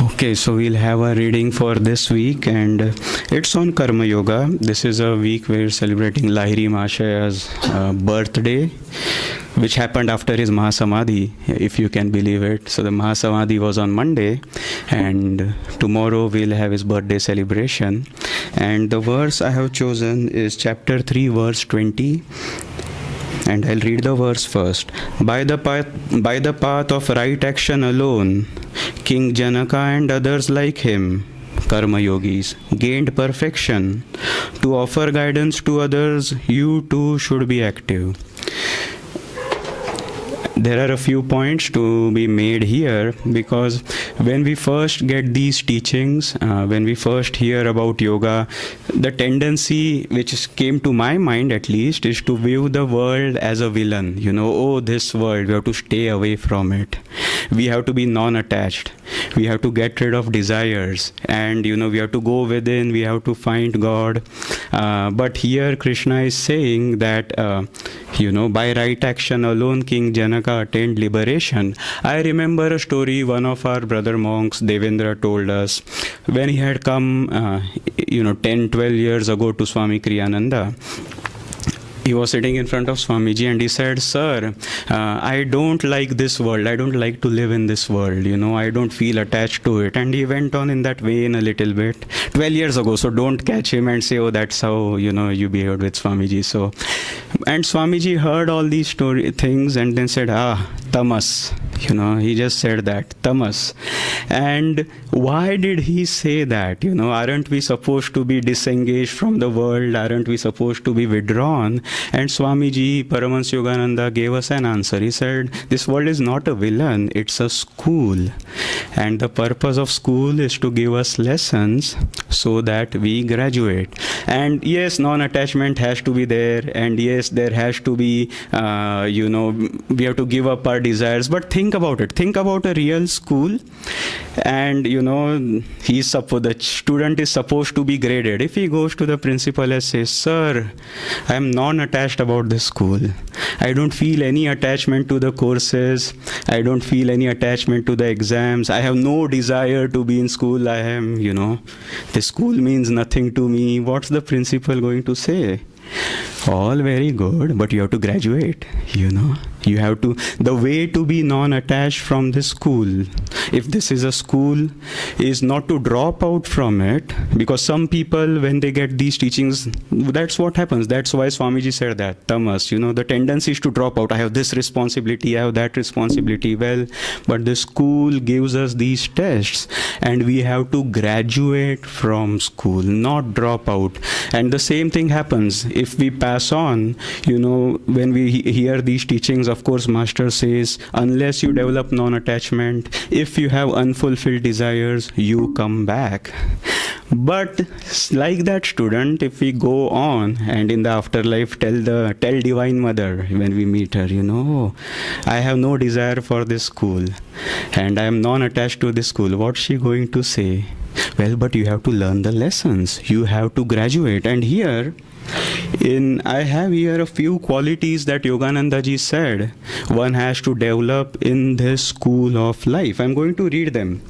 Okay, so we'll have a reading for this week, and it's on Karma Yoga. This is a week we're celebrating Lahiri Mahashaya's birthday, which happened after his Mahasamadhi, if you can believe it. So the Mahasamadhi was on Monday, and tomorrow we'll have his birthday celebration. And the verse I have chosen is chapter 3, verse 20. And I'll read the verse first. By the path of right action alone, King Janaka and others like him, Karma Yogis, gained perfection. To offer guidance to others, you too should be active. There are a few points to be made here, because when we first get these teachings, when we first hear about yoga, the tendency which came to my mind at least is to view the world as a villain. Oh, this world, we have to stay away from it. We have to be non-attached. We have to get rid of desires, and we have to go within, we have to find God. But here Krishna is saying that by right action alone King Janaka attained liberation. I remember a story one of our brother monks, Devendra, told us when he had come 10-12 years ago to Swami Kriyananda. He was sitting in front of Swamiji and he said, "Sir, I don't like this world. I don't like to live in this world. I don't feel attached to it." And he went on in that vein a little bit. 12 years ago, so don't catch him and say, "Oh, that's how, you behaved with Swamiji." So, and Swamiji heard all these things and then said, tamas. He just said that, tamas. And why did he say that? Aren't we supposed to be disengaged from the world? Aren't we supposed to be withdrawn? And Swamiji, Paramhansa Yogananda, gave us an answer. He said, this world is not a villain, it's a school. And the purpose of school is to give us lessons so that we graduate. And yes, non-attachment has to be there. And yes, there has to be, we have to give up our desires. But think about it. Think about a real school. And, the student is supposed to be graded. If he goes to the principal and says, "Sir, I am non-attached about this school. I don't feel any attachment to the courses. I don't feel any attachment to the exams. I have no desire to be in school. I am, the school means nothing to me." What's the principal going to say? All very good, but you have to graduate, You have to, the way to be non-attached from this school, if this is a school, is not to drop out from it, because some people, when they get these teachings, that's what happens. That's why Swamiji said that, tamas, the tendency is to drop out. I have this responsibility, I have that responsibility. Well, but the school gives us these tests, and we have to graduate from school, not drop out. And the same thing happens if we pass on, when we hear these teachings. Of course, Master says, unless you develop non-attachment, if you have unfulfilled desires, you come back. But like that student, if we go on and in the afterlife tell Divine Mother when we meet her, I have no desire for this school and I am non-attached to this school, what's she going to say? Well, but you have to learn the lessons. You have to graduate. And here, I have here a few qualities that Yogananda ji said one has to develop in this school of life. I'm going to read them.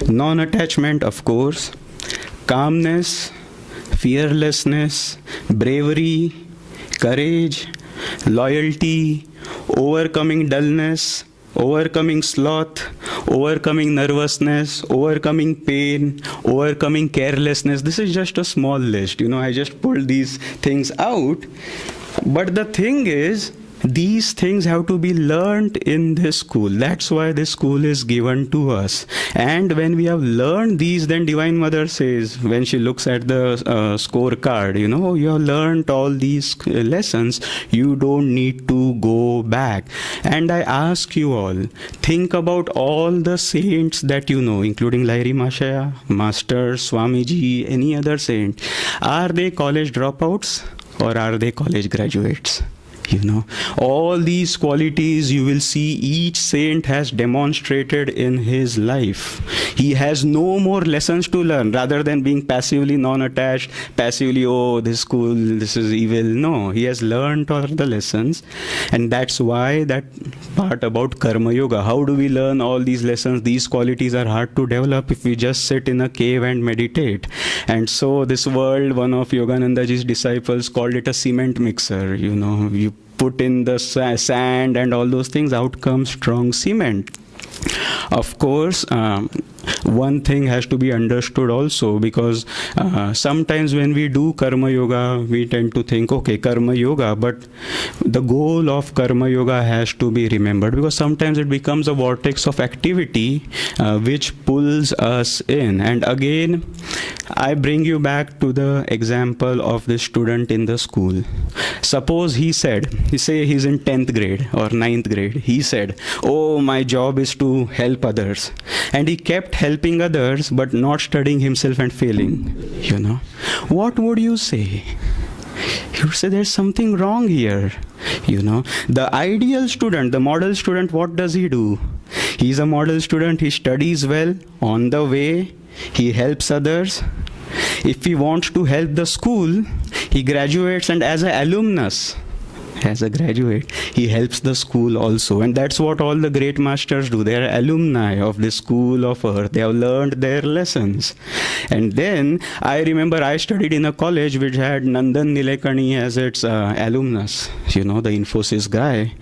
Non-attachment, of course, calmness, fearlessness, bravery, courage, loyalty, overcoming dullness, overcoming sloth, overcoming nervousness, overcoming pain, overcoming carelessness. This is just a small list. I just pulled these things out. But the thing is, these things have to be learned in this school. That's why this school is given to us. And when we have learned these, then Divine Mother says, when she looks at the scorecard, you have learned all these lessons. You don't need to go back. And I ask you all, think about all the saints that including Lahiri Mahashaya, Master, Swamiji, any other saint. Are they college dropouts or are they college graduates? All these qualities you will see each saint has demonstrated in his life. He has no more lessons to learn rather than being passively non-attached, passively, oh, this school, this is evil. No, he has learned all the lessons. And that's why that part about karma yoga. How do we learn all these lessons? These qualities are hard to develop if we just sit in a cave and meditate. And so this world, one of Yoganandaji's disciples called it a cement mixer. You put in the sand and all those things, out comes strong cement. Of course, one thing has to be understood also, because sometimes when we do karma yoga, we tend to think, okay, karma yoga, but the goal of karma yoga has to be remembered, because sometimes it becomes a vortex of activity which pulls us in. And again, I bring you back to the example of the student in the school. Suppose he say he's in 10th grade or 9th grade. He said, oh, my job is to help others. And he kept helping others, but not studying himself and failing. What would you say? You would say there's something wrong here. The ideal student, the model student, what does he do? He's a model student. He studies well. On the way, he helps others. If he wants to help the school, he graduates, and as an alumnus, as a graduate, he helps the school also. And that's what all the great masters do. They are alumni of the school of earth. They have learned their lessons. And then I remember I studied in a college which had Nandan Nilekani as its alumnus, the Infosys guy.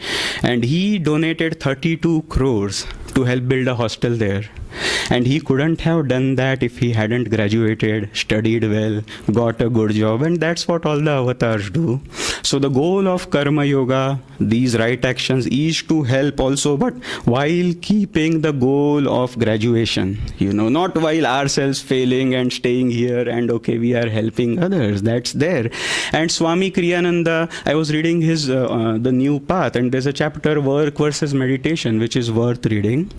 And he donated 32 crores to help build a hostel there. And he couldn't have done that if he hadn't graduated, studied well, got a good job. And that's what all the avatars do. So the goal of karma yoga, these right actions, is to help also, but while keeping the goal of graduation, not while ourselves failing and staying here and okay, we are helping others. That's there. And Swami Kriyananda, I was reading his The New Path, and there's a chapter, Work versus Meditation, which is worth reading.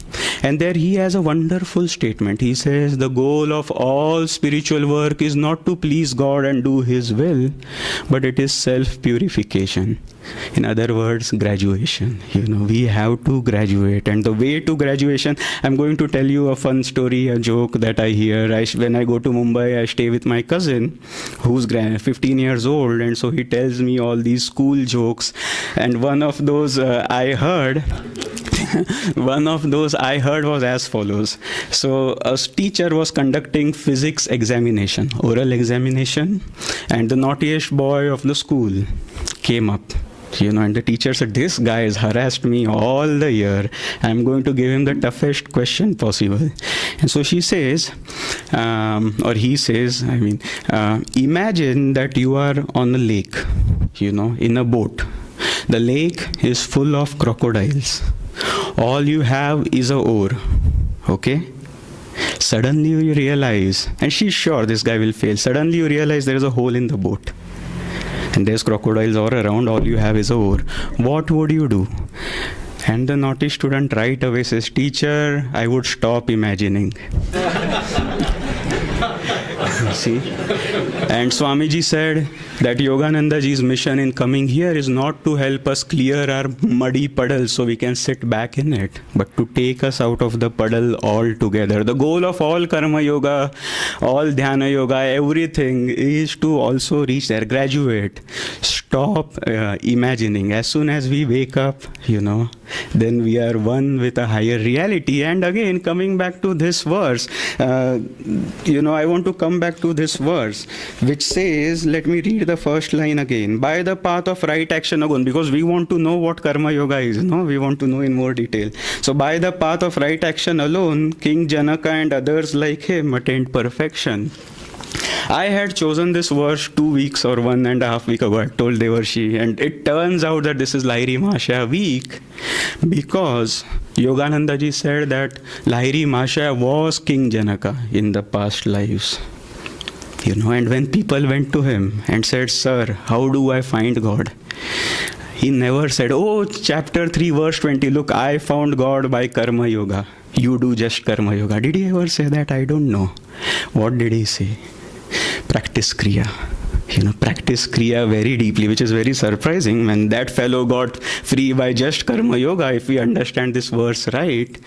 And there he has a wonderful statement. He says, the goal of all spiritual work is not to please God and do His will, but it is self-purification. In other words, graduation. We have to graduate. And the way to graduation, I'm going to tell you a fun story, a joke that I hear. When I go to Mumbai, I stay with my cousin who's 15 years old. And so he tells me all these school jokes. And one of those I heard was as follows. So a teacher was conducting physics examination, oral examination, and the naughtiest boy of the school came up. And the teacher said, this guy has harassed me all the year. I'm going to give him the toughest question possible. And so she says, or he says, imagine that you are on a lake, in a boat. The lake is full of crocodiles. All you have is a oar, okay? Suddenly you realize, and she's sure this guy will fail, suddenly you realize there is a hole in the boat. And there's crocodiles all around, all you have is a oar. What would you do? And the naughty student right away says, teacher, I would stop imagining. See? And Swamiji said that Yoganandaji's mission in coming here is not to help us clear our muddy puddle so we can sit back in it, but to take us out of the puddle altogether. The goal of all karma yoga, all dhyana yoga, everything is to also reach there, graduate. Stop imagining. As soon as we wake up, then we are one with a higher reality. And again, coming back to this verse, I want to come back to this verse, which says, let me read the first line again. By the path of right action alone, because we want to know what karma yoga is, we want to know in more detail. So by the path of right action alone, King Janaka and others like him attained perfection. I had chosen this verse 2 weeks or 1.5 weeks ago. I told Devarshi, and it turns out that this is Lahiri Mahashaya week, because Yoganandaji said that Lahiri Mahashaya was King Janaka in the past lives. And when people went to him and said, sir, how do I find God? He never said, oh, chapter 3, verse 20, look, I found God by karma yoga. You do just karma yoga. Did he ever say that? I don't know. What did he say? Practice Kriya. practice Kriya very deeply, which is very surprising when that fellow got free by just Karma Yoga, if we understand this verse right.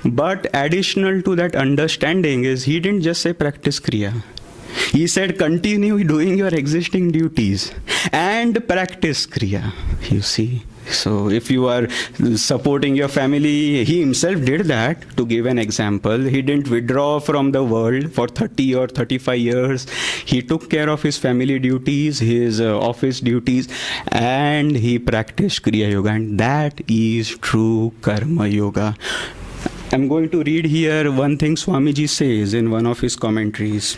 But additional to that understanding is he didn't just say practice Kriya. He said continue doing your existing duties and practice Kriya, you see. So if you are supporting your family, he himself did that. To give an example, he didn't withdraw from the world for 30 or 35 years. He took care of his family duties, his office duties, and he practiced Kriya Yoga. And that is true Karma Yoga. I'm going to read here one thing Swamiji says in one of his commentaries.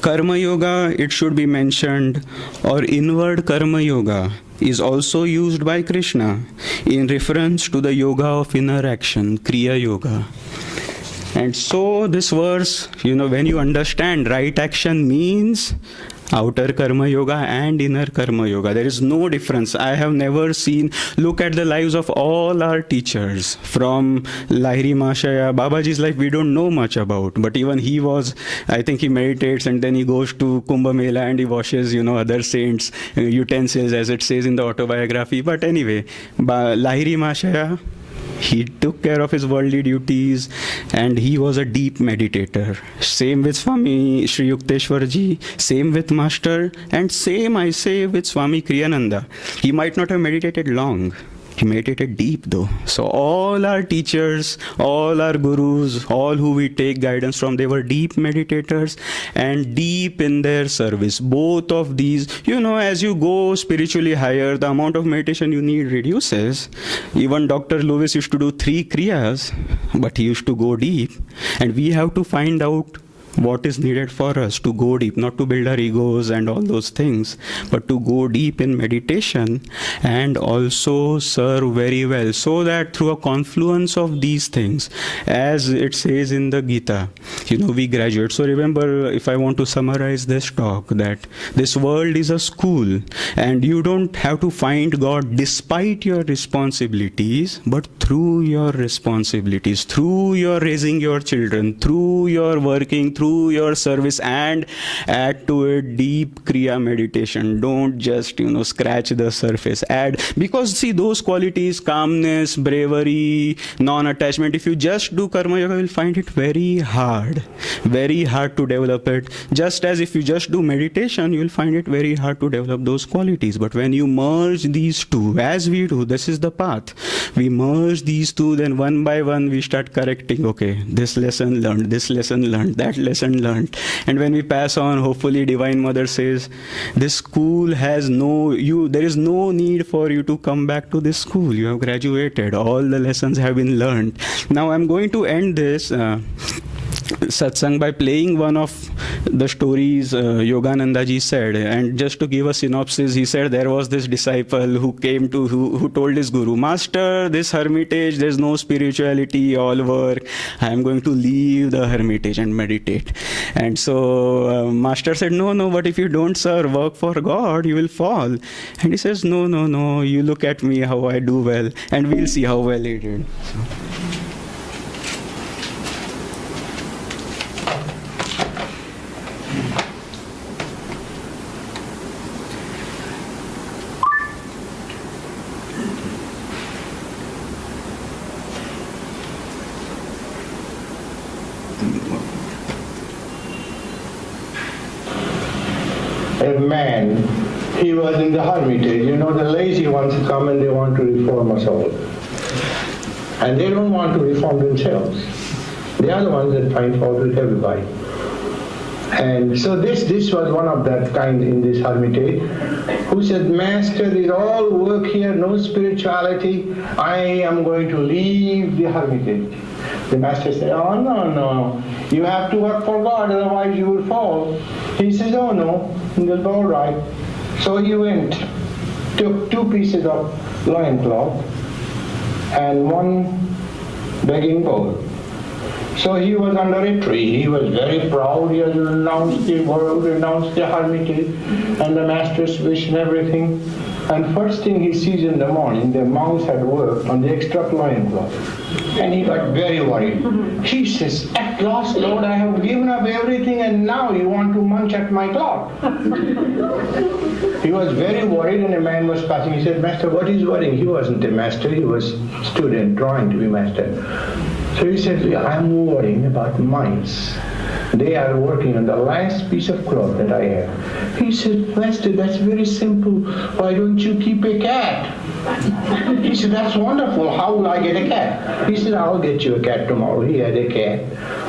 Karma Yoga, it should be mentioned, or inward Karma Yoga, is also used by Krishna in reference to the yoga of inner action, Kriya Yoga. And so this verse, when you understand right action means outer Karma Yoga and inner Karma Yoga. There is no difference. I have never seen, look at the lives of all our teachers, from Lahiri Mahashaya, Babaji's life we don't know much about, but even he was, I think he meditates and then he goes to Kumbh Mela and he washes, other saints' utensils, as it says in the autobiography. But anyway, Lahiri Mahashaya, he took care of his worldly duties and he was a deep meditator. Same with Swami Sri Yukteswar Ji, same with Master, and same I say with Swami Kriyananda. He might not have meditated long. He meditated deep though. So all our teachers, all our gurus, all who we take guidance from, they were deep meditators and deep in their service. Both of these, as you go spiritually higher, the amount of meditation you need reduces. Even Dr. Lewis used to do 3 Kriyas, but he used to go deep. And we have to find out what is needed for us to go deep, not to build our egos and all those things, but to go deep in meditation and also serve very well, so that through a confluence of these things, as it says in the Gita, we graduate. So remember, if I want to summarize this talk, that this world is a school and you don't have to find God despite your responsibilities, but through your responsibilities, through your raising your children, through your working, through your service, and add to it deep Kriya meditation. Don't just, scratch the surface. Add, because see, those qualities, calmness, bravery, non-attachment, if you just do Karma Yoga, you'll find it very hard to develop it. Just as if you just do meditation, you'll find it very hard to develop those qualities. But when you merge these two, as we do, this is the path. We merge these two, then one by one we start correcting. Okay, this lesson learned, that lesson learned. And when we pass on, hopefully Divine Mother says, this school has there is no need for you to come back to this school. You have graduated. All the lessons have been learned. Now I'm going to end this satsang by playing one of the stories Yogananda ji said. And just to give a synopsis, he said there was this disciple who came to, who told his guru, Master, this hermitage, there's no spirituality, all work. I am going to leave the hermitage and meditate. And so Master said, no, but if you don't work for God, you will fall. And he says, no, you look at me, how I do well, and we'll see how well he did. So. A man, he was in the hermitage. The lazy ones come and they want to reform us all. And they don't want to reform themselves. They are the ones that find fault with everybody. And so this was one of that kind in this hermitage, who said, Master, there's all work here, no spirituality. I am going to leave the hermitage. The Master said, oh, no. You have to work for God, otherwise you will fall. He says, oh, no. He said, all right. So he went, took 2 pieces of loincloth and 1 begging bowl. So he was under a tree. He was very proud. He had renounced the world, renounced the hermitage, and the Master's wish and everything. And first thing he sees in the morning, the monks had worked on the extra loincloth. And he got very worried. He says, "At last, Lord, I have given up everything and now you want to munch at my cloth." He was very worried, and a man was passing. He said, "Master, what is worrying?" He wasn't a master, he was a student trying to be master. So he said, "I'm worrying about mice. They are working on the last piece of cloth that I have." He said, "Master, that's very simple. Why don't you keep a cat?" He said, "That's wonderful. How will I get a cat?" He said, "I'll get you a cat tomorrow." He had a cat.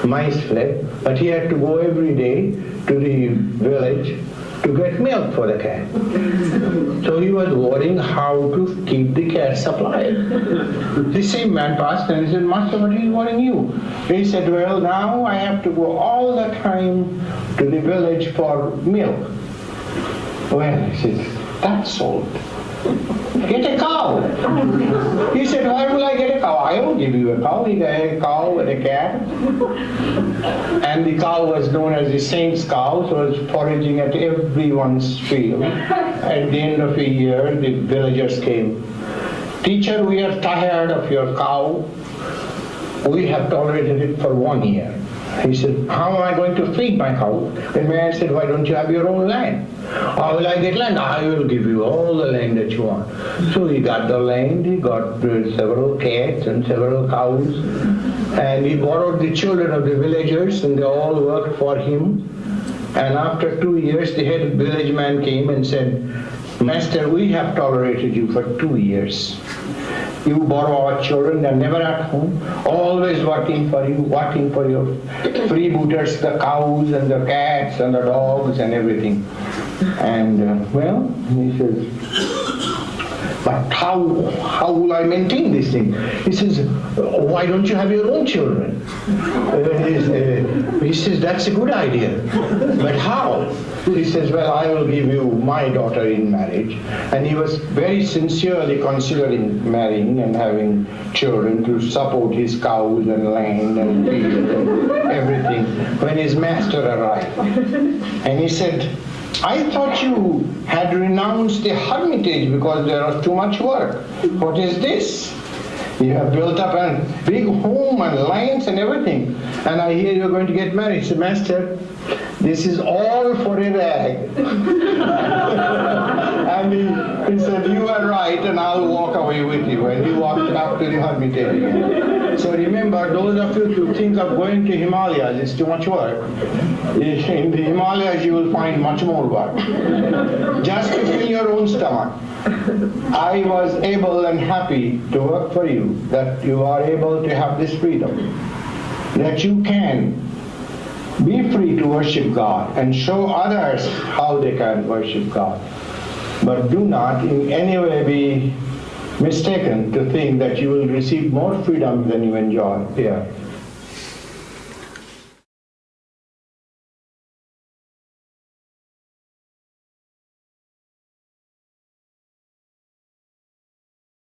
Mice fled, but he had to go every day to the village to get milk for the cat. So he was worrying how to keep the cat supplied. The same man passed and he said, "Master, what is worrying you?" He said, "Well, now I have to go all the time to the village for milk." Well, he said, "That's solved. Get a cow." He said, "Why will I get a cow?" "I will give you a cow." He got a cow and a cat. And the cow was known as the saint's cow, so it was foraging at everyone's field. At the end of a year, the villagers came. "Teacher, we are tired of your cow. We have tolerated it for 1 year." He said, "How am I going to feed my cow?" The man said, "Why don't you have your own land?" "How will I get land?" "I will give you all the land that you want." So he got the land, he got several cats and several cows, and he borrowed the children of the villagers, and they all worked for him. And after 2 years, the head village man came and said, "Master, we have tolerated you for 2 years. You borrow our children, they're never at home, always working for you, working for your freebooters, the cows and the cats and the dogs and everything." And well, he says, "But how will I maintain this thing?" He says, "Why don't you have your own children?" He says, "That's a good idea. But how?" He says, "Well, I will give you my daughter in marriage." And he was very sincerely considering marrying and having children to support his cows and land and field and everything when his master arrived. And he said, "I thought you had renounced the hermitage because there was too much work. What is this? You have built up a big home and lands and everything, and I hear you're going to get married." He said, "Master, this is all for a rag." And he said, "You are right, and I'll walk away with you." And he walked up to the hermitage again. So remember, those of you who think of going to Himalayas, it's too much work. In the Himalayas, you will find much more work. Just to fill your own stomach. I was able and happy to work for you, that you are able to have this freedom, that you can be free to worship God and show others how they can worship God. But do not in any way be mistaken to think that you will receive more freedom than you enjoy here.